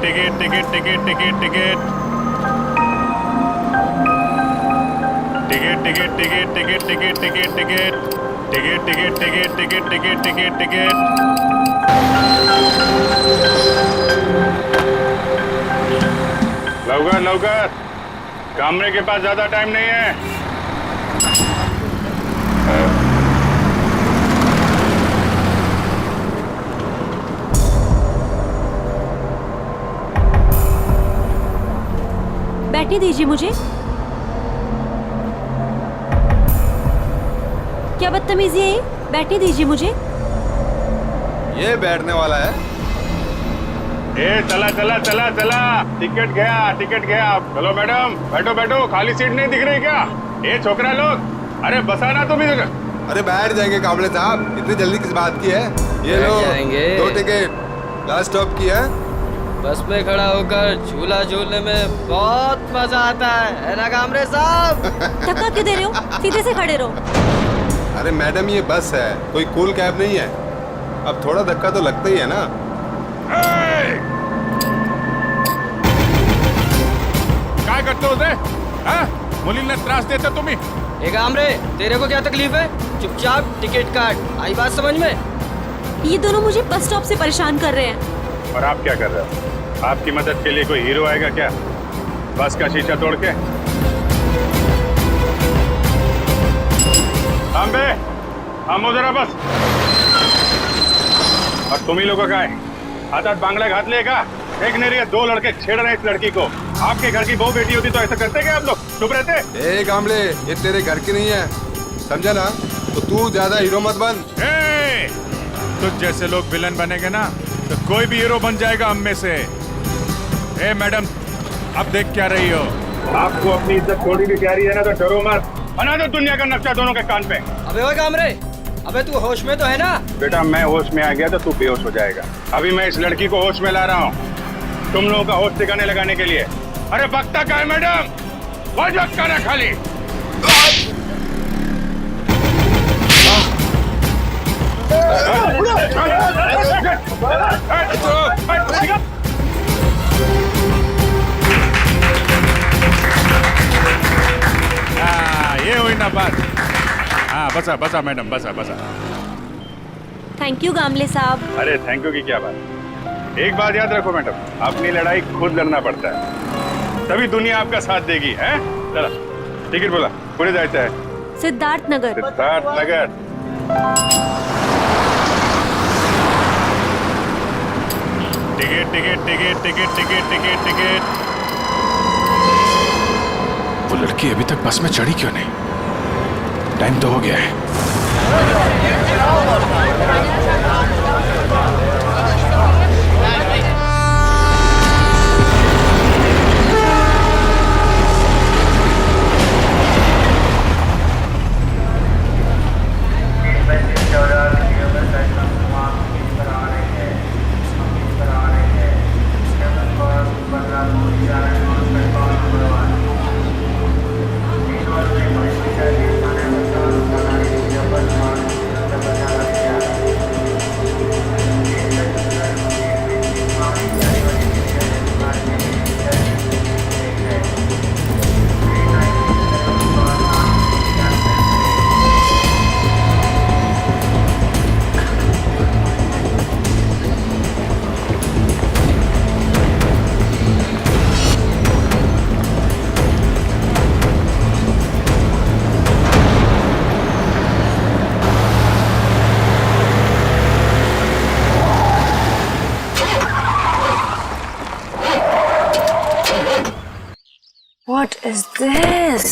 Ticket ticket ticket ticket ticket ticket ticket ticket ticket ticket ticket ticket ticket ticket ticket ticket ticket ticket ticket लवकर लवकर, कमरे के पास ज्यादा time नहीं है। बैठने दीजिए मुझे। क्या बदतमीजी है ये? बैठने दीजिए मुझे। ये बैठने वाला है। ए चला चला चला चला, टिकट गया। चलो मैडम, बैठो बैठो, खाली सीट नहीं दिख रही क्या? ए छोकरा लोग, अरे बसाना तुम इधर। अरे बैठ जाएंगे कामले साहब, इतनी जल्दी किस बात की है? ये लो दो टिकट, लास्ट स्टॉप की है। बस में खड़ा होकर झूला झूलने में बहुत मजा आता है ना कामरे साहब? धक्का क्यों दे रहे हो? सीधे से खड़े रहो। अरे मैडम ये बस है, कोई कूल कैब नहीं है। अब थोड़ा धक्का तो लगता ही है ना। काय करते होते? मुलींना त्रास देता तुम्ही? ए कामरे, तेरे को क्या तकलीफ है? चुपचाप टिकट काट। आई बात समझ में? ये दोनों मुझे बस स्टॉप से परेशान कर रहे हैं। और आप क्या कर रहे हो? आपकी मदद के लिए कोई हीरो आएगा क्या? बस का शीशा तोड़ के? अम्बे, हम जरा बस। और तुम ही लोगों का है हाथ बांगला घातले का? एक नहीं रही, दो लड़के छेड़ रहे इस लड़की को। आपके घर की बहू बेटी होती तो ऐसा करते क्या आप लोग? चुप रहते? ए कामले, ये तेरे घर की नहीं है, समझा ना? तो तू ज्यादा हीरो मत बन। तुझ जैसे लोग विलन बनेंगे ना तो कोई भी हीरो बन जाएगा हम में से। ए मैडम, अब देख क्या रही हो? आपको अपनी इज्जत थोड़ी भी प्यारी है ना तो डरो मत। बना दो दुनिया का नक्शा दोनों के कान पे। अबे ओए कामरे, अबे तू होश में तो है ना? बेटा मैं होश में आ गया तो तू बेहोश हो जाएगा। अभी मैं इस लड़की को होश में ला रहा हूँ तुम लोगों का होश ठिकाने लगाने के लिए। अरे बकता का है मैडम, वजह करा खाली। ये हुई ना बात। हाँ बसा बसा मैडम, बसा बसा। थैंक यू गामले साहब। अरे थैंक यू की क्या बात। एक बात याद रखो मैडम, अपनी लड़ाई खुद लड़ना पड़ता है, तभी दुनिया आपका साथ देगी। है चला टिकट बोला, पूरे जाता है। Siddharth Nagar. Siddharth Nagar. Ticket ticket ticket ticket ticket ticket ticket. वो लड़की अभी तक बस में चढ़ी क्यों नहीं? टाइम तो हो गया है। What is this?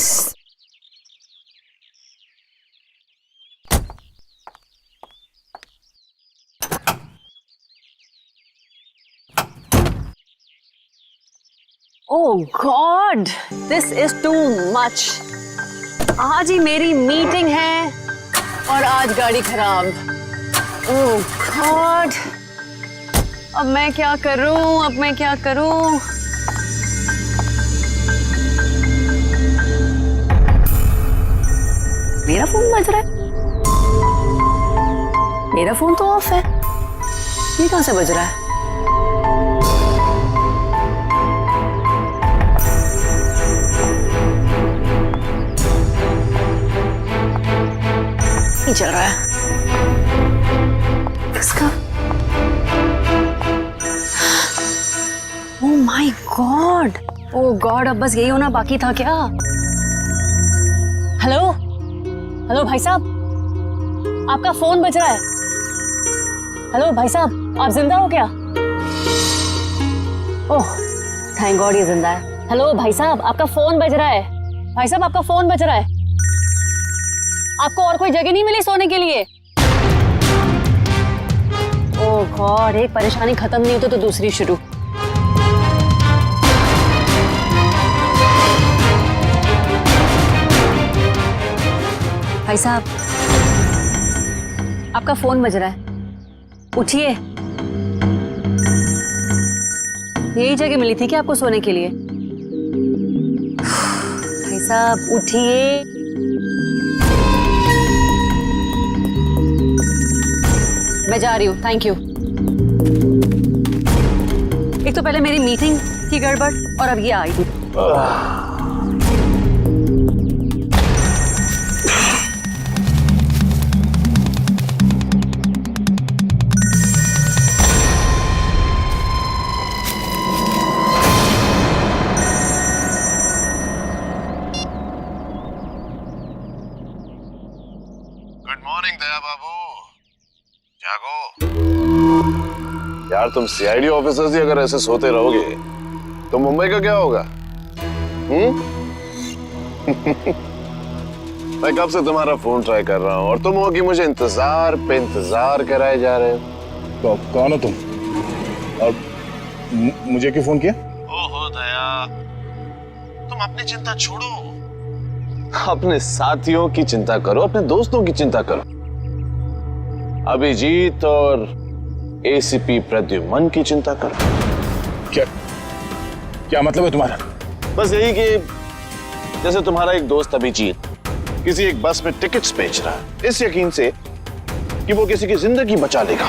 Oh God, this is too much. आज ही मेरी मीटिंग है और आज गाड़ी खराब। Oh God, अब मैं क्या करूं? मेरा फोन बज रहा है। मेरा फोन तो ऑफ है, ये कहां से बज रहा है? नहीं चल रहा है इसका। Oh my God, oh God, अब बस यही होना बाकी था क्या? हेलो हेलो भाई साहब, आपका फोन बज रहा है। हेलो भाई साहब, आप जिंदा हो क्या? ओह थैंक गॉड ये जिंदा है। हेलो भाई साहब, आपका फोन बज रहा है। भाई साहब आपका फोन बज रहा है। आपको और कोई जगह नहीं मिली सोने के लिए? ओह गॉड, एक परेशानी खत्म नहीं होती तो दूसरी शुरू। भाई साहब आपका फोन बज रहा है, उठिए। यही जगह मिली थी क्या आपको सोने के लिए? भाई साहब उठिए। मैं जा रही हूँ, थैंक यू। एक तो पहले मेरी मीटिंग की गड़बड़ और अब ये आई। गुड मॉर्निंग दया बाबू, जागो। यार तुम सीआईडी ऑफिसर्स ही अगर ऐसे सोते रहोगे तो मुंबई का क्या होगा? मैं कब से तुम्हारा फोन ट्राई कर रहा हूँ और तुम हो कि मुझे इंतजार पे इंतजार कराए जा रहे हो। तो कौन हो तुम और मुझे क्यों फोन किया? ओहो दया, तुम अपनी चिंता छोड़ो, अपने साथियों की चिंता करो, अपने दोस्तों की चिंता करो। अभिजीत और एसीपी प्रद्युमन की चिंता करो। क्या मतलब है तुम्हारा? बस यही कि जैसे तुम्हारा एक दोस्त अभिजीत किसी एक बस में टिकट्स बेच रहा है इस यकीन से कि वो किसी की जिंदगी बचा लेगा,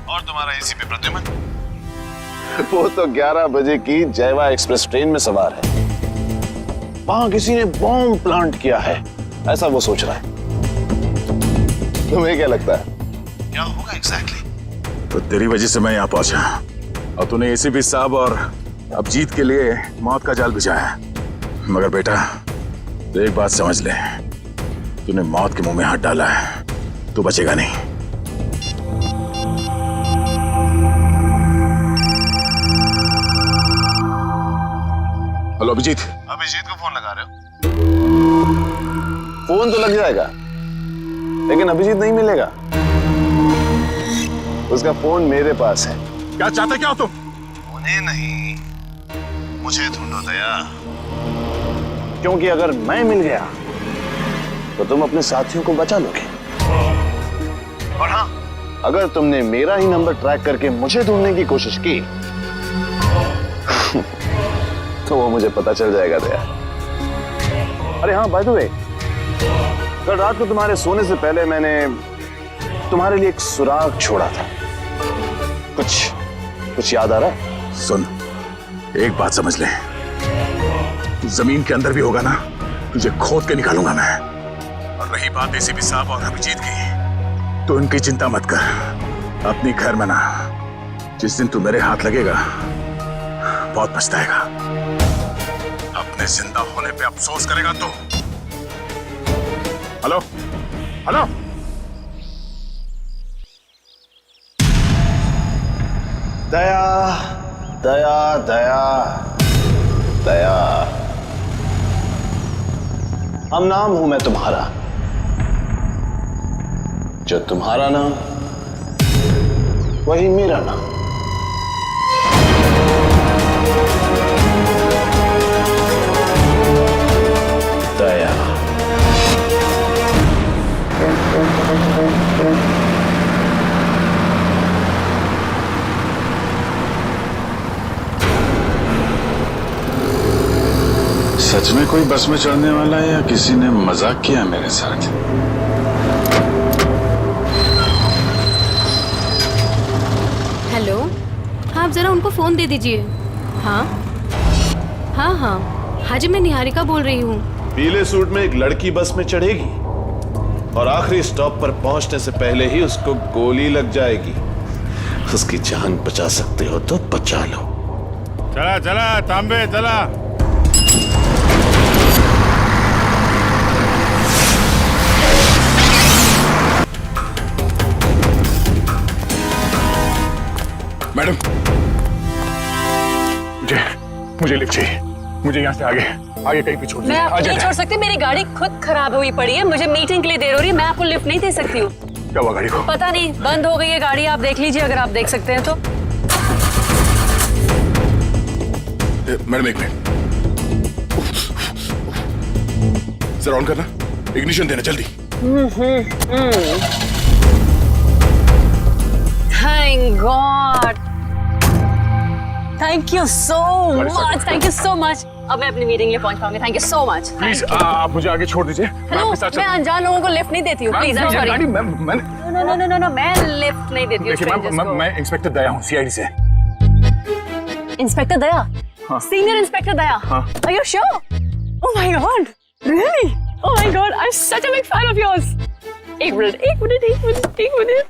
और तुम्हारा एसीपी प्रद्युमन वो तो 11 बजे की जयवा एक्सप्रेस ट्रेन में सवार है, वहां किसी ने बॉम्ब प्लांट किया है ऐसा वो सोच रहा है। तुम्हें क्या लगता है क्या होगा एग्जैक्टली? तो तेरी वजह से मैं यहाँ पहुंचा और तूने एसीपी साहब और अभिजीत के लिए मौत का जाल बिछाया। मगर बेटा तो एक बात समझ ले, तूने मौत के मुंह में हाथ डाला है, तू बचेगा नहीं। हेलो अभिजीत। अभिजीत को फोन लगा रहे हो? फोन तो लग जाएगा लेकिन अभिजीत नहीं मिलेगा, उसका फोन मेरे पास है। क्या चाहते क्या हो तुम? उन्हें नहीं, मुझे ढूंढो दया, क्योंकि अगर मैं मिल गया तो तुम अपने साथियों को बचा लोगे, और हाँ अगर तुमने मेरा ही नंबर ट्रैक करके मुझे ढूंढने की कोशिश की तो वो मुझे पता चल जाएगा दया। अरे हाँ बाय द वे, कल रात को तुम्हारे सोने से पहले मैंने तुम्हारे लिए एक सुराग छोड़ा था, कुछ याद आ रहा है? सुन, एक बात समझ ले, जमीन के अंदर भी होगा ना, तुझे खोद के निकालूंगा मैं। और रही बात एसीपी साहब और अभिजीत की, तो उनकी चिंता मत कर, अपनी खैर मना। जिस दिन तू मेरे हाथ लगेगा बहुत पछताएगा, अपने जिंदा होने पे अफसोस करेगा तू। हेलो हेलो, दया दया दया दया, हम नाम हूं मैं तुम्हारा, जो तुम्हारा नाम वही मेरा नाम। दया। सच में कोई बस में चढ़ने वाला है या किसी ने मजाक किया मेरे साथ? हेलो, हाँ आप जरा उनको फोन दे दीजिए। हाँ हाँ हाँ हाँ जी, मैं निहारिका बोल रही हूँ। पीले सूट में एक लड़की बस में चढ़ेगी और आखिरी स्टॉप पर पहुंचने से पहले ही उसको गोली लग जाएगी। उसकी जान बचा सकते हो तो बचा लो। चला चला तांबे चला। मैडम, मुझे लिफ्ट चाहिए। मुझे यहाँ से आगे कहीं भी छोड़ दीजिए। मैं आपको नहीं छोड़ सकती, मेरी गाड़ी खुद खराब हुई पड़ी है, मुझे मीटिंग के लिए देर हो रही है, मैं आपको लिफ्ट नहीं दे सकती हूँ। क्या हुआ गाड़ी को? पता नहीं, बंद हो गई है गाड़ी, आप देख लीजिए अगर आप देख सकते हैं तो। मैडम एक मिनट, सर ऑन करना, इग्निशन देना जल्दी। Thank God, thank you so much, thank you so much. अब मैं अपनी मीटिंग में पहुंच पाऊंगी। Thank you so much. Please आप मुझे आगे छोड़ दीजिए। हेलो, मैं अनजान लोगों को लिफ्ट नहीं देती हूँ, प्लीज। आई गाड़ी एम मैंने सॉरी। नो, मैं लिफ्ट नहीं देती हूँ strangers को। मैं इंस्पेक्टर दया हूँ, सीआईडी से। इंस्पेक्टर दया? हाँ। सीनियर इंस्पेक्टर दया? हाँ। Are you sure? Oh my God, really? Oh my God, I'm such a big fan of yours. एक minute.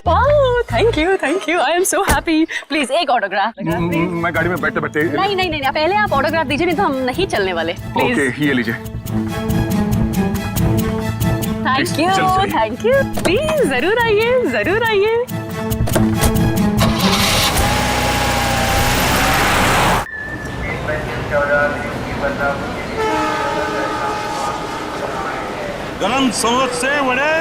Wow, thank you. I am so happy. Please एक autograph. मैं गाड़ी में बैठते बैठते। नहीं, पहले आप ऑटोग्राफ दीजिए, नहीं तो हम नहीं चलने वाले। प्लीज। ओके, ये लीजिए। Thank you. प्लीज जरूर आइए। गरम समोसे वड़े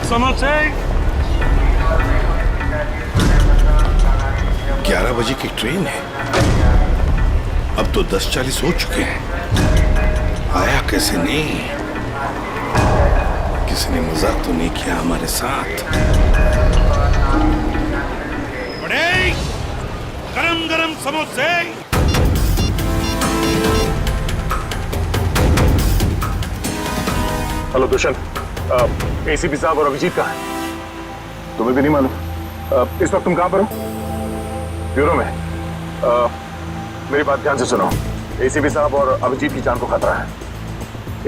समोसे। 11 बजे की ट्रेन है, अब तो 10:40 हो चुके हैं। आया कैसे नहीं? किसी ने मजाक तो नहीं किया हमारे साथ? वड़े गरम समोसे। हेलो दुष्यंत, एसीपी साहब और अभिजीत कहाँ हैं? तुम्हें भी नहीं मालूम? इस वक्त तुम कहाँ पर हो? ब्यूरो में। मेरी बात ध्यान से सुनो। एसीपी साहब और अभिजीत की जान को खतरा है।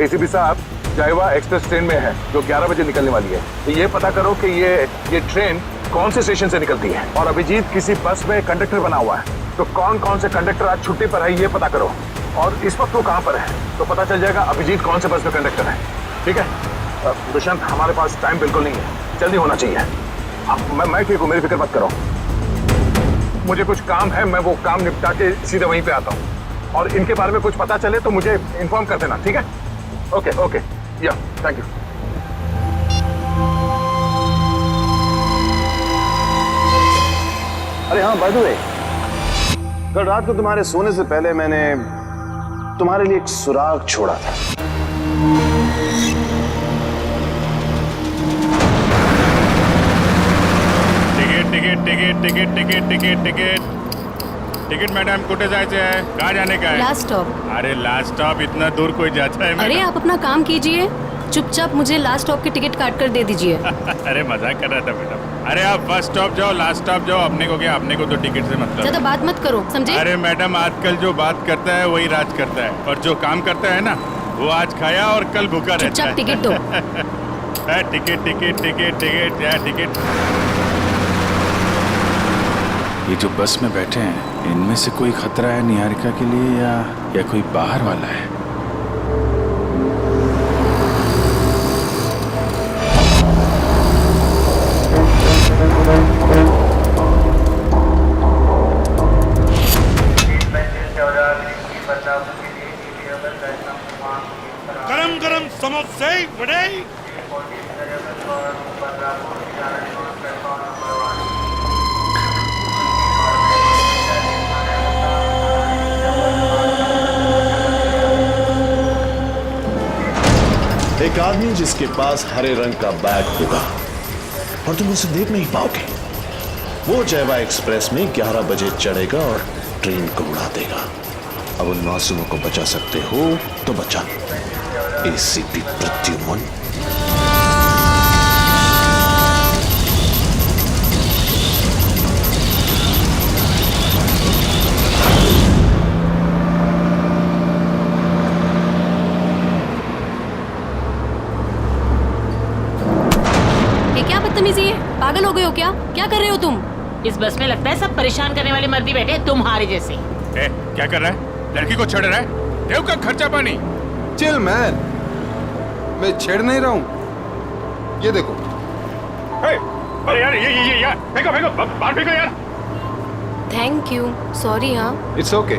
एसीपी साहब जायवा एक्सप्रेस ट्रेन में है जो 11 बजे निकलने वाली है। तो ये पता करो कि ये ट्रेन कौन से स्टेशन से निकलती है। और अभिजीत किसी बस में कंडक्टर बना हुआ है, तो कौन से कंडक्टर आज छुट्टी पर है ये पता करो। और इस वक्त वो कहाँ पर है तो पता चल जाएगा अभिजीत कौन से बस में कंडक्टर है। ठीक है दुष्यंत, हमारे पास टाइम बिल्कुल नहीं है, जल्दी होना चाहिए। मैं ठीक हूँ, मेरी फिक्र मत करो। मुझे कुछ काम है, मैं वो काम निपटा के सीधे वहीं पे आता हूँ। और इनके बारे में कुछ पता चले तो मुझे इन्फॉर्म कर देना, ठीक है? ओके, या थैंक यू। अरे हाँ, बाय द वे, कल रात को तुम्हारे सोने से पहले मैंने तुम्हारे लिए एक सुराग छोड़ा था। टिकट मैडम, कुठे जायचे आहे? कहाँ जाने का है? Last stop. अरे लास्ट स्टॉप इतना दूर कोई जाता है? अरे आप अपना काम कीजिए, चुपचाप मुझे लास्ट स्टॉप की टिकट काट कर दे दीजिए। अरे मजाक कर रहा था मैडम। अरे आप फर्स्ट स्टॉप जाओ, लास्ट स्टॉप जाओ, अपने को क्या, अपने को तो टिकट से मतलब। ज्यादा बात मत करो, समझे? अरे मैडम, आजकल जो बात करता है वही राज करता है, और जो काम करता है ना वो आज खाया और कल भूखा रहता है। चुपचाप टिकट दो। टिकट। ये जो बस में बैठे हैं, इनमें से कोई खतरा है निहारिका के लिए या कोई बाहर वाला है? गरम समोसे वड़े। एक आदमी जिसके पास हरे रंग का बैग होगा और तुम उसे देख नहीं पाओगे, वो जयवा एक्सप्रेस में 11 बजे चढ़ेगा और ट्रेन को उड़ा देगा। अब उन मासूमों को बचा सकते हो तो बचा लो। एसीपी प्रद्युमन। बदतमीजी है? पागल हो गए हो क्या? क्या कर रहे हो तुम? इस बस में लगता है सब परेशान करने वाले मर्दी बैठे हैं तुम्हारे जैसे। ए, क्या कर रहा है? लड़की को छेड़ रहा है? देव का खर्चा पानी। चिल मैन, मैं छेड़ नहीं रहा हूँ। ये देखो। अरे यार ये यार फेंको फेंको बाहर फेंको यार। Thank you, sorry. हाँ इट्स ओके।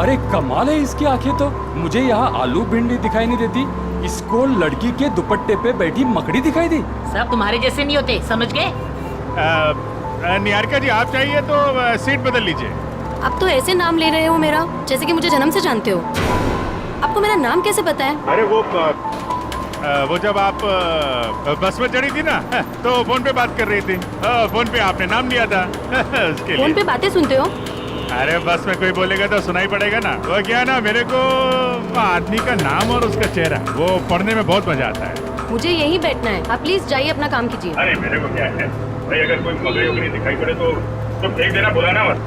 अरे कमाल है इसकी आंखें तो। मुझे यहाँ आलू भिंडी दिखाई नहीं देती, इसको लड़की के दुपट्टे पे बैठी मकड़ी दिखाई दी। सब तुम्हारे जैसे नहीं होते, समझ गए? निहारिका जी आप चाहिए तो सीट बदल लीजिए। आप तो ऐसे नाम ले रहे हो मेरा जैसे कि मुझे जन्म से जानते हो। आपको मेरा नाम कैसे पता है? अरे वो जब आप बस में चढ़ी थी ना तो फोन पे बात कर रही थी। फोन पे आपने नाम लिया था उसके फोन लिए। पे बातें सुनते हो? अरे बस में कोई बोलेगा तो सुनाई पड़ेगा ना। वो क्या ना, मेरे को आदमी का नाम और उसका चेहरा वो पढ़ने में बहुत मजा आता है। मुझे यहीं बैठना है, आप प्लीज जाइए अपना काम कीजिए। अरे मेरे को क्या है भाई, अगर कोई मकड़ी उकड़ी दिखाई पड़े तो फेंक देना, बुलाना मत।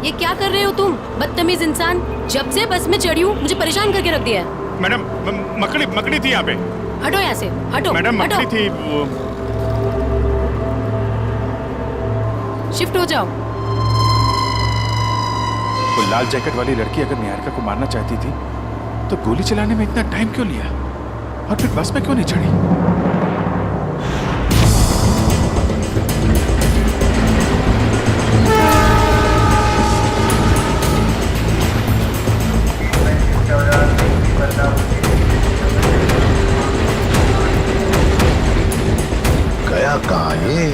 ये क्या कर रहे हो तुम, बदतमीज इंसान? जब से बस में चढ़ी हूँ मुझे परेशान करके रख दिया है। मैडम मकड़ी थी यहाँ पे। हटो यहाँ से, हटो। मैडम हटो। मकड़ी थी वो। शिफ्ट हो जाओ। वो लाल जैकेट वाली लड़की अगर निहारिका को मारना चाहती थी तो गोली चलाने में इतना टाइम क्यों लिया, और फिर बस में क्यों नहीं चढ़ी? गया कहाँ ये?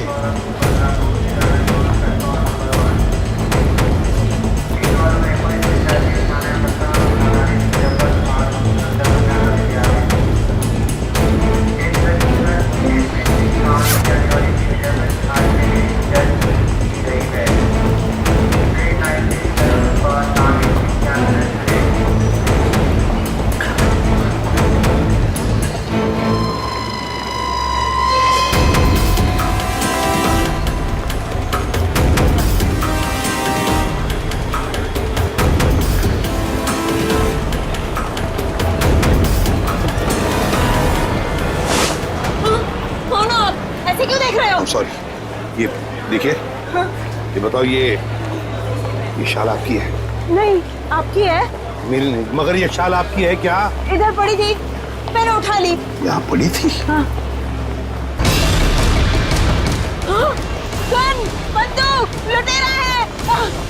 ऐसे क्यों देख रहे हो? सॉरी, ये देखिए। ये बताओ, ये शाल आपकी है? नहीं, आपकी है। मेरी नहीं, मगर ये शाल आपकी है क्या? इधर पड़ी थी, मैंने उठा ली। यहाँ पड़ी थी? हाँ। गन, बंदूक, लुटेरा है।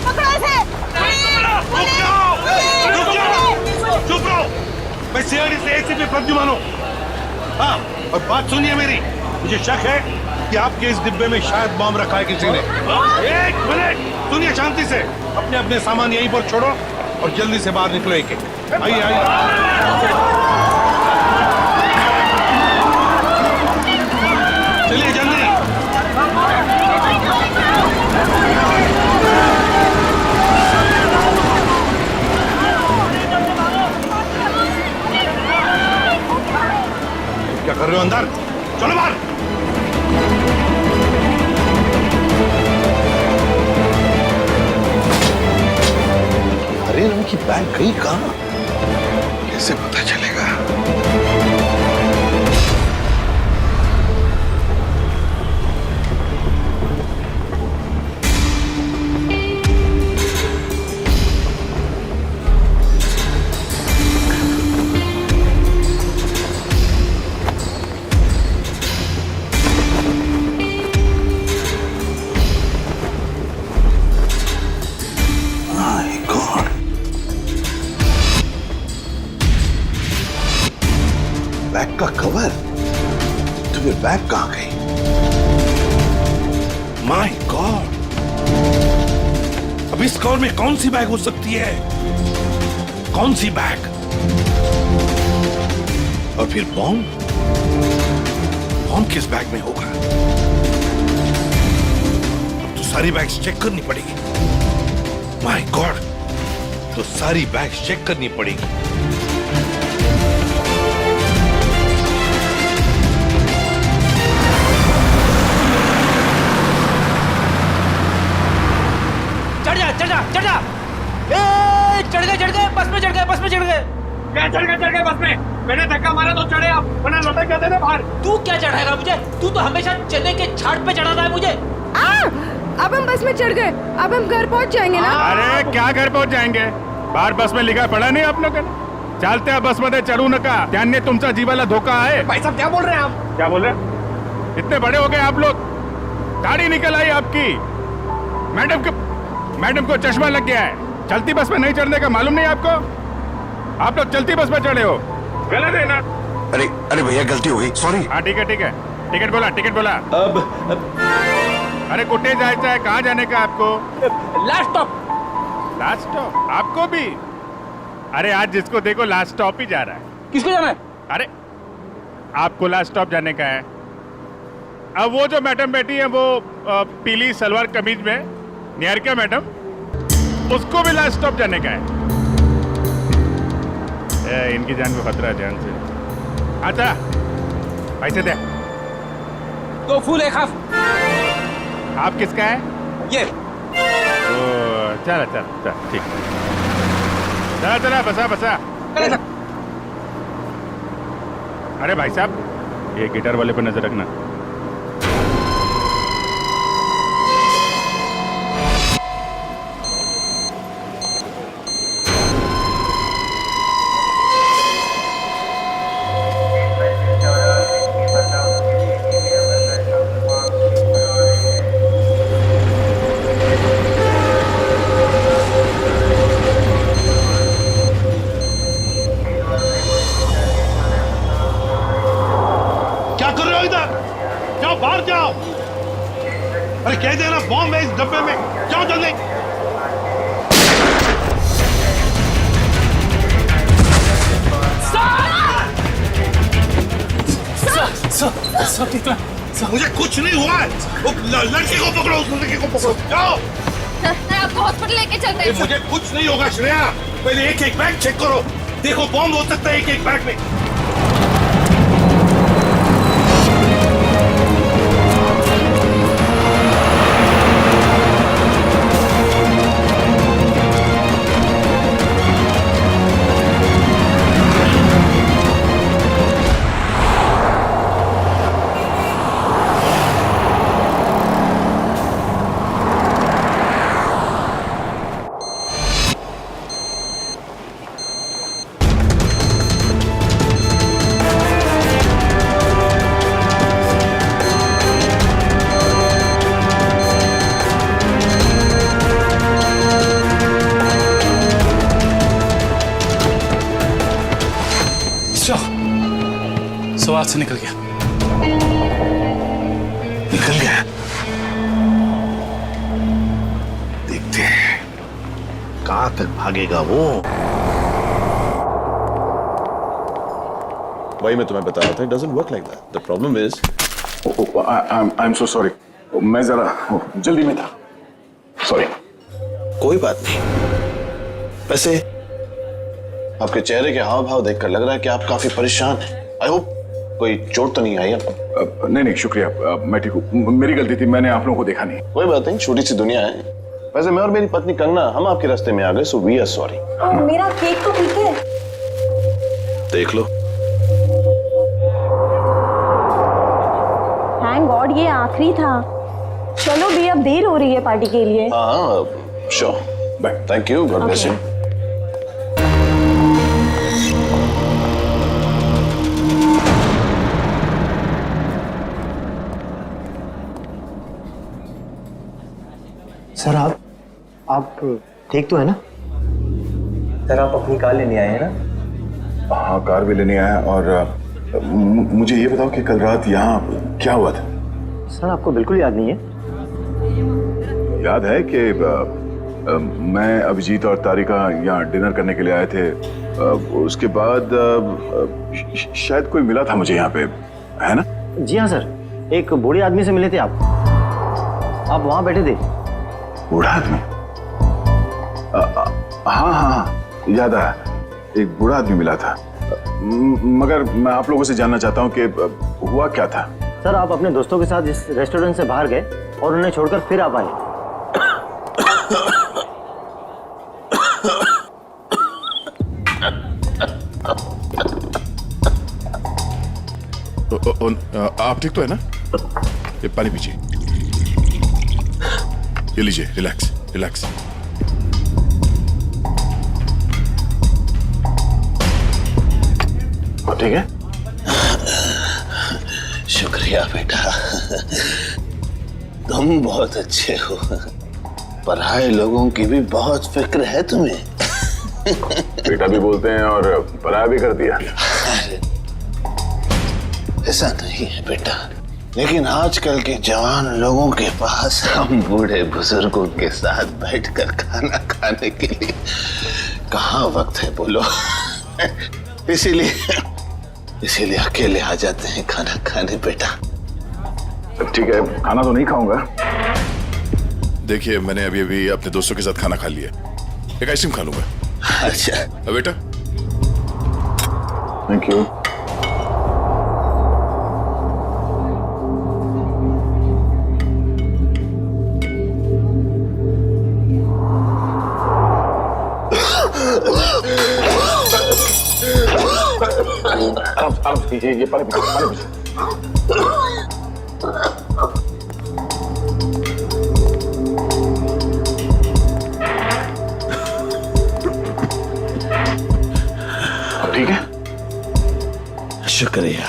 पकड़ो इसे। चुप रहो। मैं सीआईडी से एसीपी प्रद्युमन हूँ। हाँ, और बात सुनिए मेरी। मुझे शक है कि आपके इस डिब्बे में शायद बम रखा है किसी ने। एक मिनट सुनिए शांति से। अपने अपने सामान यहीं पर छोड़ो और जल्दी से बाहर निकलो। एक आइए आइए। चलिए जल्दी। क्या कर रहे हो अंदर? चलो बाहर। हरे रंग की बैग गई कहाँ? कैसे पता चलेगा? बैग का कवर? तुम्हें बैग कहाँ गई? My God! अब इस कवर में कौन सी बैग हो सकती है? कौन सी बैग? और फिर बॉम्ब? बॉम्ब किस बैग में होगा? अब तो सारी बैग्स चेक करनी पड़ेगी। My God! तो सारी बैग चेक करनी पड़ेगी। चढ़ जा चढ़ जा चढ़ जा। चढ़ गए बस में चढ़ गए क्या चढ़ गए बस में? मैंने धक्का मारा तो चढ़े आप, वरना लौटा क्या देते बाहर। तू क्या चढ़ाएगा मुझे? तू तो हमेशा चने के छाट पे चढ़ाता है मुझे। अब हम बस में चढ़ गए, अब हम घर पहुंच जाएंगे ना? अरे क्या घर पहुंच जाएंगे? बाहर बस में लिखा पड़ा नहीं आप लोगों ने? चालते बस मध्ये चढ़ू नका, त्याने तुमचा जीवाला धोका है। भाई साहब क्या बोल रहे हैं आप? क्या बोल रहे हैं? इतने बड़े हो गए आप लोग, दाढ़ी निकल आई आपकी। मैडम को चश्मा लग गया है। चलती बस में नहीं चढ़ने का मालूम नहीं आपको? आप लोग चलती बस में चढ़े हो, गलत है ना? अरे भैया गलती हो गई, सॉरी। हाँ ठीक है टिकट बोला। अब अरे कुटे जायचं है, कहाँ जाने का आपको? लास्ट स्टॉप आपको भी? अरे आज जिसको देखो लास्ट स्टॉप ही जा रहा है। किसको जाना है? अरे आपको लास्ट स्टॉप जाने का है। अब वो जो मैडम बैठी है वो पीली सलवार कमीज में, निहारिका मैडम, उसको भी लास्ट स्टॉप जाने का है। इनकी जान को खतरा है, ध्यान से। अच्छा पैसे दे। 2 फूल 1 हाफ। आप किसका है? ये चला ठीक। चला बसा। अरे भाई साहब, ये गिटार वाले पे नजर रखना। बाहर जाओ। अरे कह देना बॉम्ब है इस डब्बे में, जाओ जल्दी। मुझे कुछ नहीं हुआ है। वो लड़की को पकड़ो, उस लड़की को पकड़ो, जाओ। आपको हॉस्पिटल लेके चलते हैं। मुझे कुछ नहीं होगा श्रेया, पहले एक बैग चेक करो, देखो बॉम्ब हो सकता है एक बैग में। सवाल से निकल गया। देखते हैं कहां तक भागेगा वो। भाई मैं तुम्हें बता रहा था, it doesn't work like that. The problem is I'm so sorry. मैं जरा जल्दी में था, सॉरी। कोई बात नहीं। वैसे आपके चेहरे के हाव भाव देखकर लग रहा है कि आप काफी परेशान हैं। आई होप कोई चोट तो नहीं आई आपको? नहीं शुक्रिया, मैं ठीक हूँ। मेरी गलती थी, मैंने आप लोगों को देखा नहीं। कोई बात नहीं, छोटी सी दुनिया है। वैसे मैं और मेरी पत्नी कंगना हम आपके रास्ते में आ गए, सो वी आर सॉरी। मेरा केक तो ठीक है। देख लो। थैंक गॉड ये आखिरी था। चलो भी अब देर हो रही है पार्टी के लिए। हाँ sure, bye. Thank you, God bless you. Sir आप ठीक तो है ना? सर आप अपनी कार लेने आए हैं ना? हाँ कार भी लेने आया। और मुझे ये बताओ कि कल रात यहाँ क्या हुआ था? सर आपको बिल्कुल याद नहीं है? याद है कि मैं, अभिजीत और तारिका यहाँ डिनर करने के लिए आए थे। उसके बाद शायद कोई मिला था मुझे यहाँ पे, है ना? जी हाँ सर, एक बूढ़े आदमी से मिले थे आप वहाँ बैठे थे। बूढ़ा आदमी? हाँ हाँ याद आया, एक बूढ़ा आदमी मिला था। मगर मैं आप लोगों से जानना चाहता हूँ कि हुआ क्या था। सर आप अपने दोस्तों के साथ इस रेस्टोरेंट से बाहर गए और उन्हें छोड़कर फिर आप आए। आप ठीक तो है ना? ये पानी पीजिए, ये लीजिए, रिलैक्स रिलैक्स। ठीक है? शुक्रिया बेटा, तुम बहुत अच्छे हो। पराये लोगों की भी बहुत फिक्र है तुम्हें। बेटा भी बोलते हैं और पराया भी कर दिया। ऐसा नहीं है बेटा, लेकिन आजकल के जवान लोगों के पास हम बूढ़े बुजुर्गों के साथ बैठकर खाना खाने के लिए कहाँ वक्त है बोलो। इसीलिए अकेले आ जाते हैं खाना खाने बेटा। ठीक है, खाना तो नहीं खाऊंगा। देखिए मैंने अभी अभी अपने दोस्तों के साथ खाना खा लिया, एक आइसक्रीम खा लूंगा। अच्छा बेटा, थैंक यू। आप ये पानी पीजिए। ठीक है, शुक्रिया।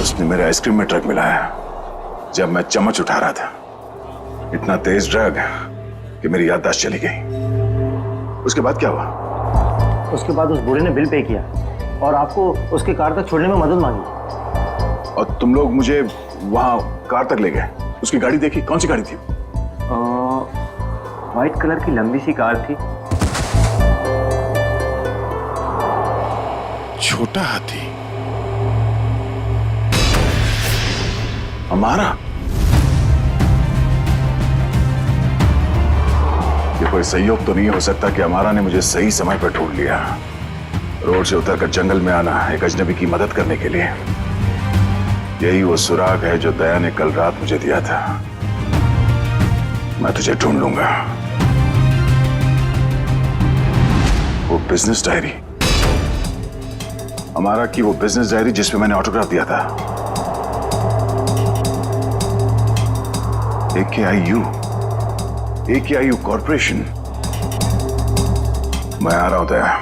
उसने मेरे आइसक्रीम में ड्रग मिलाया जब मैं चम्मच उठा रहा था। इतना तेज ड्रग कि मेरी याददाश्त चली गई। उसके बाद क्या हुआ? उसके बाद उस बूढ़े ने बिल पे किया और आपको उसके कार तक छोड़ने में मदद मांगी। और तुम लोग मुझे वहां कार तक ले गए। उसकी गाड़ी देखी? कौन सी गाड़ी थी? व्हाइट कलर की लंबी सी कार थी। छोटा हाथी हमारा? ये कोई संयोग तो नहीं हो सकता कि हमारा ने मुझे सही समय पर ढूंढ लिया, रोड से उतरकर जंगल में आना एक अजनबी की मदद करने के लिए। यही वो सुराग है जो दया ने कल रात मुझे दिया था। मैं तुझे ढूंढ लूंगा। वो बिजनेस डायरी, हमारा की वो बिजनेस डायरी जिसमें मैंने ऑटोग्राफ दिया था। AKIU corporation. मैं आ रहा हूं दया।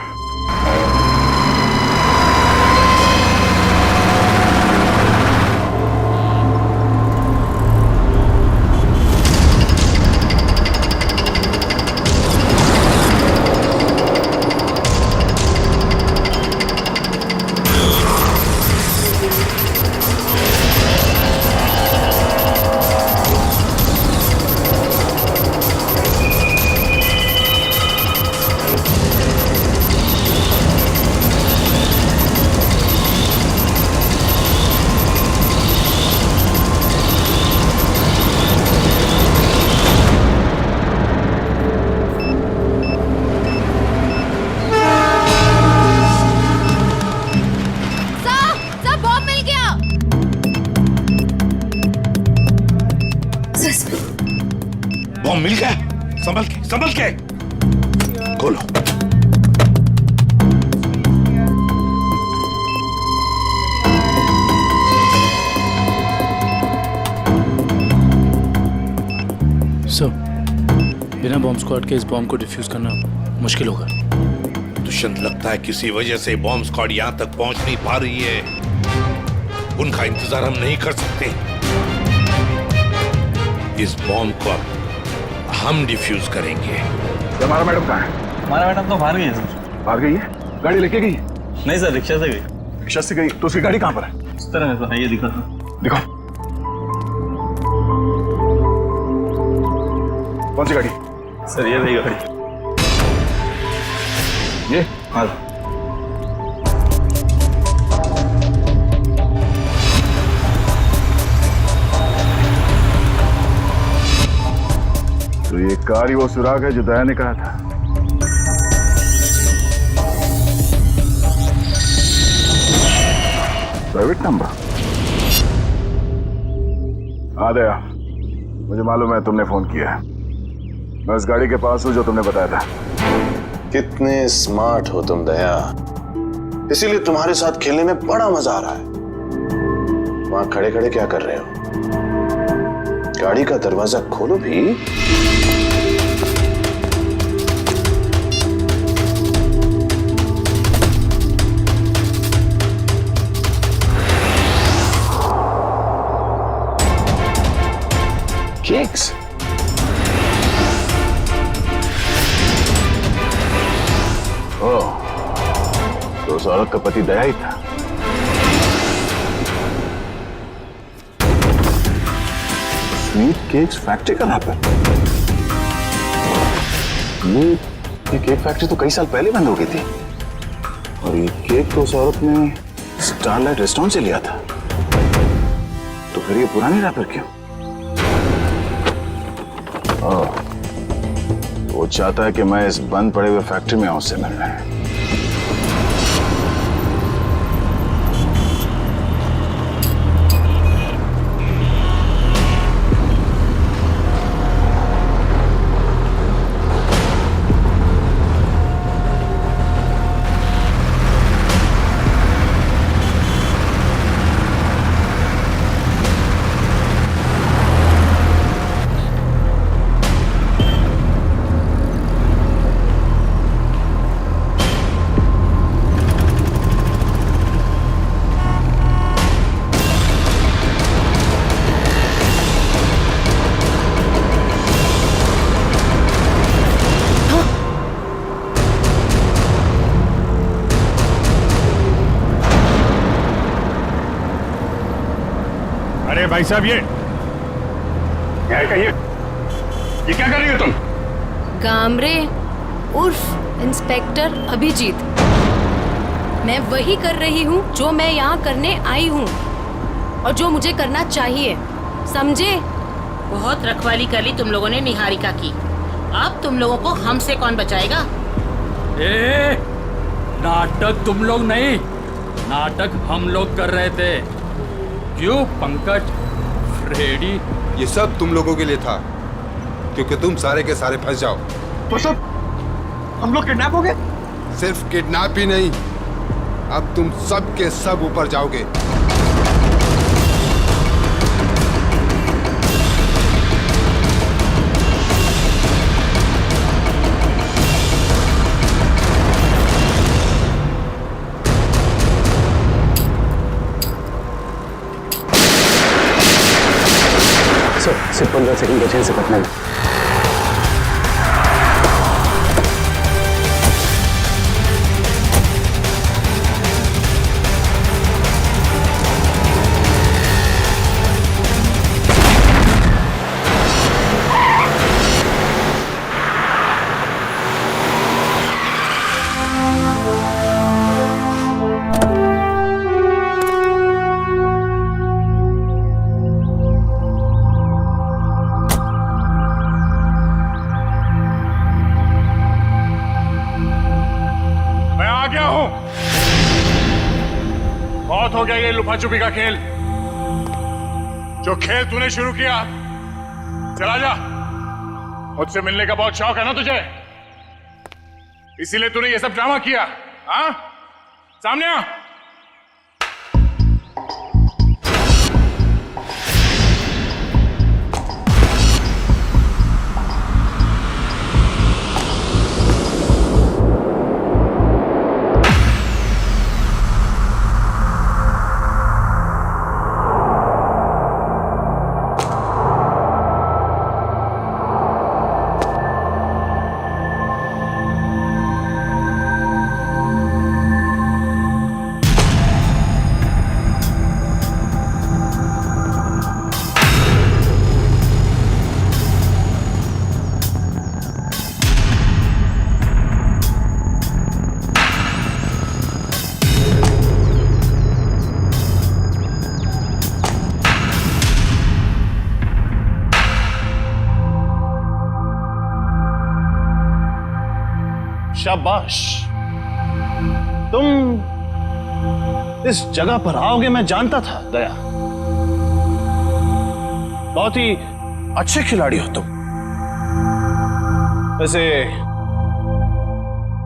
बॉम्ब मिल गया। संभल के खोलो। सर, बिना बॉम्ब स्क्वाड के इस बॉम्ब को डिफ्यूज करना मुश्किल होगा। दुष्यंत, लगता है किसी वजह से बॉम्ब स्क्वाड यहाँ तक पहुंच नहीं पा रही है। उनका इंतजार हम नहीं कर सकते। इस बॉम्ब को अब हम डिफ्यूज करेंगे। हमारा मैडम कहाँ है? हमारा मैडम तो बाहर गई है सर। बाहर गई है? गाड़ी लेके गई? नहीं सर, रिक्शा से गई। रिक्शा से गई? तो उसकी गाड़ी कहाँ पर है? इस तरह में तो है, ये दिखा था। दिखाओ। कौन सी गाड़ी? सर ये रही गाड़ी। ये? हाँ। तो ये कार ही वो सुराग है जो दया ने कहा था। Private number. हाँ दया, मुझे मालूम है तुमने फोन किया है। मैं उस गाड़ी के पास हूं जो तुमने बताया था। कितने स्मार्ट हो तुम दया, इसीलिए तुम्हारे साथ खेलने में बड़ा मजा आ रहा है। वहां खड़े खड़े क्या कर रहे हो? गाड़ी का दरवाजा खोलो भी। केक्स। ओह, तो उस औरत का पति दया ही था। स्वीट केक्स फैक्ट्री का नाम है। ये केक फैक्ट्री तो कई साल पहले बंद हो गई थी, और ये केक तो उस औरत ने स्टारलाइट रेस्टोरेंट से लिया था। तो फिर ये पुरानी रैपर क्यों? वो चाहता है कि मैं इस बंद पड़े हुए फैक्ट्री में आऊं उससे मिलने। अरे भाई साहब, ये क्या है? ये क्या कर रही हो तुम? गामरे उर्फ इंस्पेक्टर अभिजीत, मैं वही कर रही हूँ जो मैं यहाँ करने आई हूँ और जो मुझे करना चाहिए, समझे? बहुत रखवाली कर ली तुम लोगों ने निहारिका की। अब तुम लोगों को हमसे कौन बचाएगा? ए, नाटक तुम लोग नहीं, नाटक हम लोग कर रहे थे। क्यों पंकज, फ्रेडी? ये सब तुम लोगों के लिए था, क्योंकि तुम सारे के सारे फंस जाओ। तो सब हम लोग किडनैप हो गए? सिर्फ किडनैप ही नहीं, अब तुम सब के सब ऊपर जाओगे। सिर्फ 15 सेकंड बचे से कटने में। बहुत हो गया ये लुका छुपी का खेल। जो खेल तूने शुरू किया, चला जा। मुझसे मिलने का बहुत शौक है ना तुझे, इसीलिए तूने ये सब ड्रामा किया। हाँ, सामने आ। शाबाश। तुम इस जगह पर आओगे मैं जानता था दया। बहुत ही अच्छे खिलाड़ी हो तुम। वैसे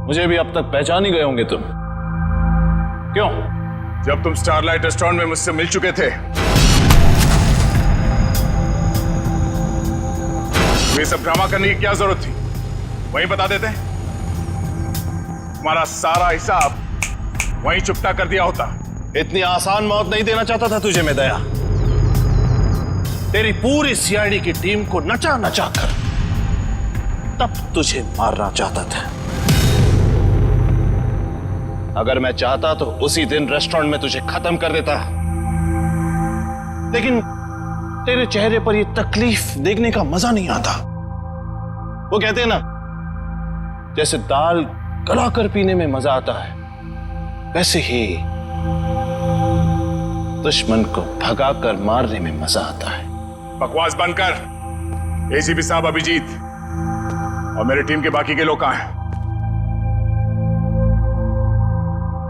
मुझे भी अब तक पहचान ही गए होंगे तुम। क्यों? जब तुम स्टारलाइट रेस्टोरेंट में मुझसे मिल चुके थे, ये सब ड्रामा करने की क्या जरूरत थी? वहीं बता देते। तुम्हारा सारा हिसाब वहीं चुपता कर दिया होता। इतनी आसान मौत नहीं देना चाहता था तुझे मैं दया। तेरी पूरी सीआईडी की टीम को नचा नचा कर तब तुझे मारना चाहता था। अगर मैं चाहता तो उसी दिन रेस्टोरेंट में तुझे खत्म कर देता, लेकिन तेरे चेहरे पर यह तकलीफ देखने का मजा नहीं आता। वो कहते हैं ना, जैसे दाल गलाकर पीने में मजा आता है, वैसे ही दुश्मन को भगाकर मारने में मजा आता है। बकवास बंद कर। एसीपी साहब अभिजीत और मेरी टीम के बाकी के लोग कहां हैं?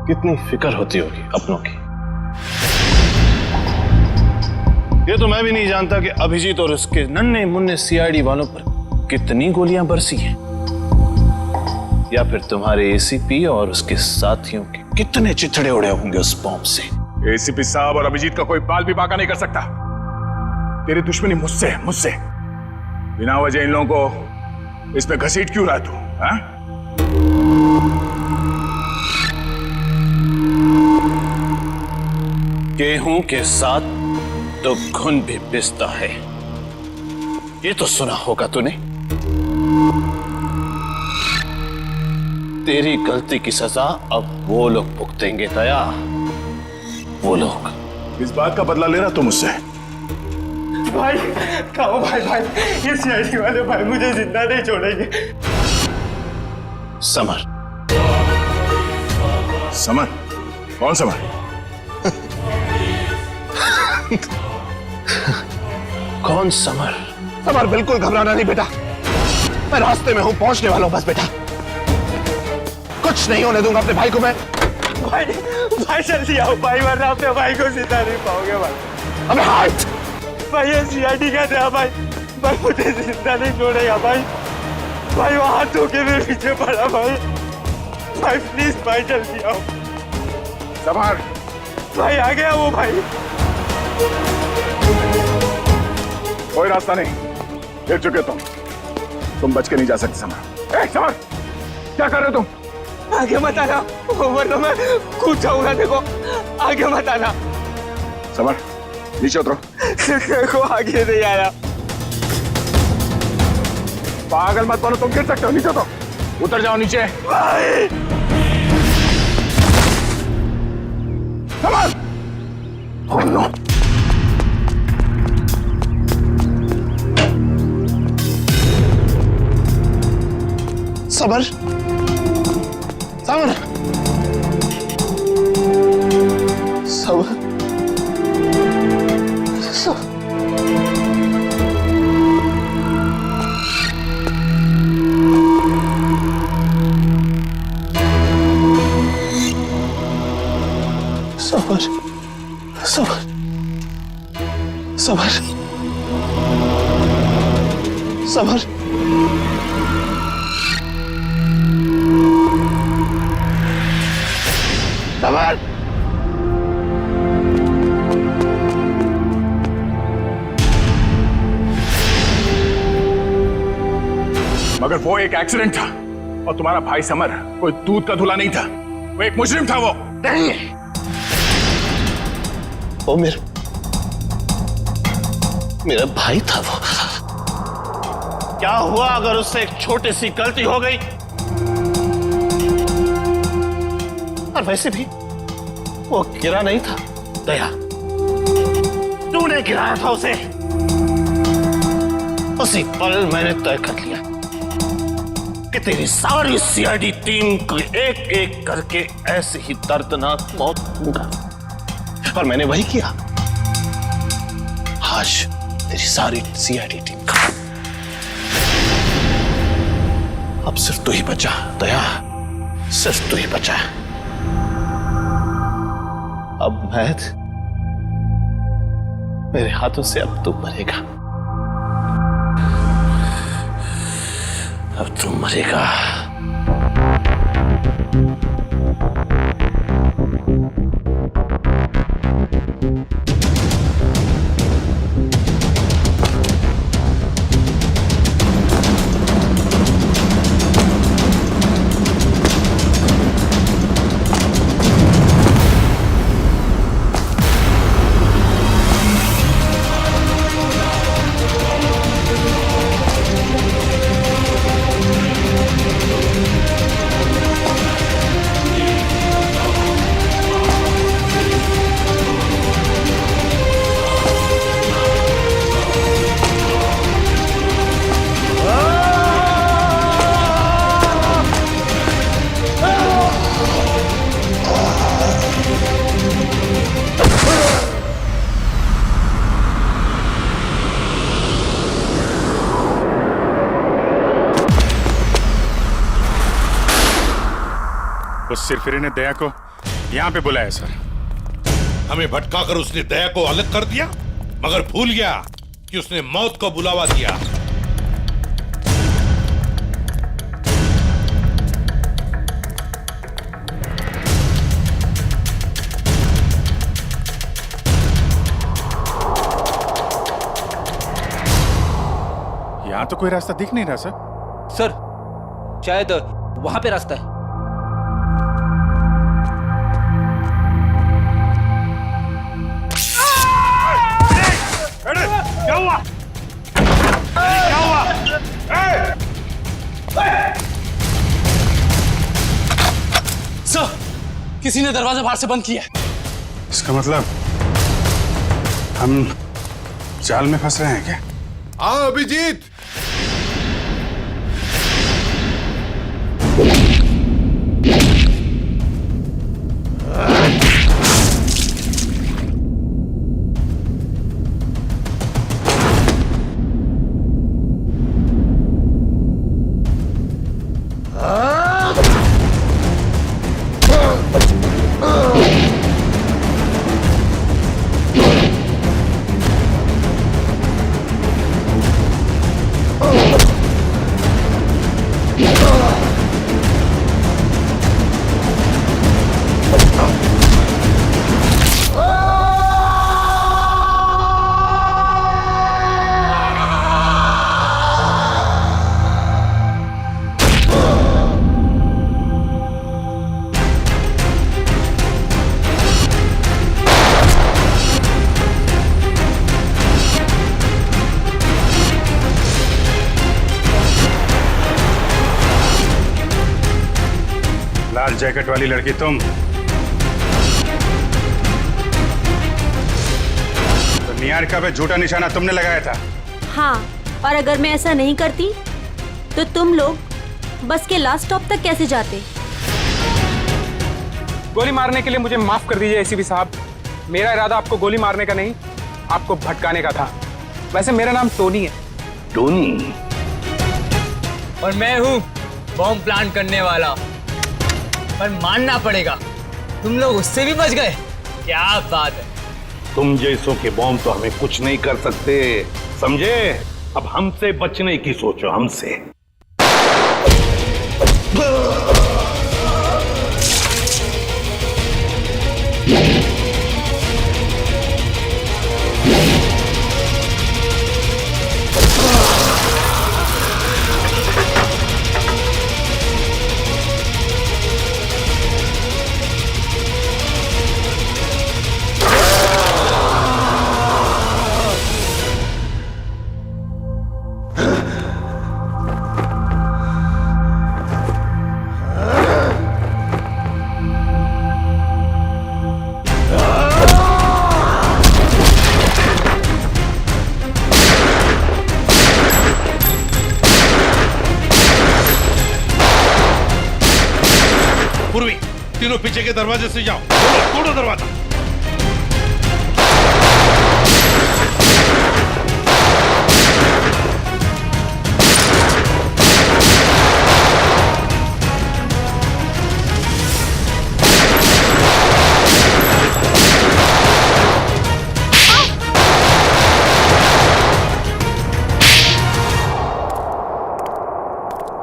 कितनी फिक्र होती होगी अपनों की। ये तो मैं भी नहीं जानता कि अभिजीत और उसके नन्हे मुन्ने सीआईडी वालों पर कितनी गोलियां बरसी हैं, या फिर तुम्हारे एसीपी और उसके साथियों के कितने चिथड़े उड़े होंगे उस बॉम्ब से। एसीपी साहब और अभिजीत का कोई बाल भी बाका नहीं कर सकता। तेरी दुश्मनी मुझसे मुझसे बिना वजह इन लोगों को इसमें घसीट क्यों रहा तू? हाँ? गेहूं के साथ तो घुन भी पिसता है, ये तो सुना होगा तूने। तेरी गलती की सजा अब वो लोग भुगतेंगे दया, वो लोग। इस बात का बदला ले रहा तू मुझसे? भाई खाओ भाई, ये सीआईडी वाले भाई मुझे जिंदा नहीं छोड़ेंगे। समर। समर? कौन समर? कौन समर? समर, बिल्कुल घबराना नहीं बेटा, मैं रास्ते में हूं, पहुंचने वाला हूं बस बेटा। कुछ नहीं होने दूंगा अपने भाई को मैं। भाई जल्दी आओ भाई, वरना अपने भाई को जिंदा नहीं पाओगे भाई। अबे हाथ! भाई ये सीआईडी का था भाई, मुझे जिंदा नहीं छोड़ेगा भाई। भाई वो हाथ धो के मेरे पीछे पड़ा भाई। भाई प्लीज भाई जल्दी आओ। समर! भाई आ गया वो भाई। कोई रास्ता नहीं, गिर चुके तुम बच के नहीं जा सकते समर। समर, क्या कर रहे हो तुम? आगे मत आना, वरना मैं कूद जाऊंगा। देखो आगे मत आना। समर नीचे उतरो। देखो आगे नहीं आया। पागल मत बनो, तुम गिर सकते हो। नीचे उतरो, उतर जाओ नीचे। भाई summer! Oh no! Summer! Summer! Summer! Summer! Summer! Summer! Summer! Summer! मगर वो एक एक्सीडेंट था, और तुम्हारा भाई समर कोई दूध का धुला नहीं था, वो एक मुजरिम था। वो नहीं, वो मेरा भाई था। वो क्या हुआ अगर उससे एक छोटी सी गलती हो गई? और वैसे भी वो गिरा नहीं था दया, तूने गिराया था उसे। उसी पल मैंने तय कर लिया कि तेरी सारी सीआईडी टीम को एक एक करके ऐसे ही दर्दनाक मौत दूंगा, और मैंने वही किया। आज तेरी सारी सीआईडी टीम खत्म। अब सिर्फ तू ही बचा दया। सिर्फ तू ही बचा। अब महद मेरे हाथों से अब तू मरेगा, अब तू मरेगा। उस सिरफिरे ने दया को यहाँ पे बुलाया सर। हमें भटकाकर उसने दया को अलग कर दिया, मगर भूल गया कि उसने मौत को बुलावा दिया। यहाँ तो कोई रास्ता दिख नहीं रहा सर। सर शायद वहां पे रास्ता है। क्या हुआ? क्या हुआ? सर, किसी ने दरवाजा बाहर से बंद किया है। इसका मतलब हम जाल में फंस रहे हैं क्या? आओ अभिजीत। लाल जैकेट वाली लड़की तुम? तो निहारिका पे झूठा निशाना तुमने लगाया था? हाँ, और अगर मैं ऐसा नहीं करती तो तुम लोग बस के लास्ट स्टॉप तक कैसे जाते? गोली मारने के लिए मुझे माफ कर दीजिए एसीपी साहब। मेरा इरादा आपको गोली मारने का नहीं, आपको भटकाने का था। वैसे मेरा नाम टोनी है। टोनी? और मैं हूँ बॉम्ब प्लांट करने वाला। पर मानना पड़ेगा, तुम लोग उससे भी बच गए। क्या बात है। तुम जैसों के बॉम्ब तो हमें कुछ नहीं कर सकते, समझे? अब हमसे बचने की सोचो, हमसे। पूर्वी, तीनों पीछे के दरवाजे से जाओ। तोड़ो दरवाजा।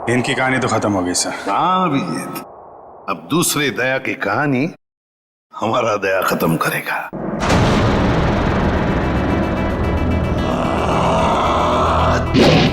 इनकी कहानी तो खत्म हो गई सर। हाँ अभिजीत, अब दूसरे दया की कहानी हमारा दया खत्म करेगा। Yeah.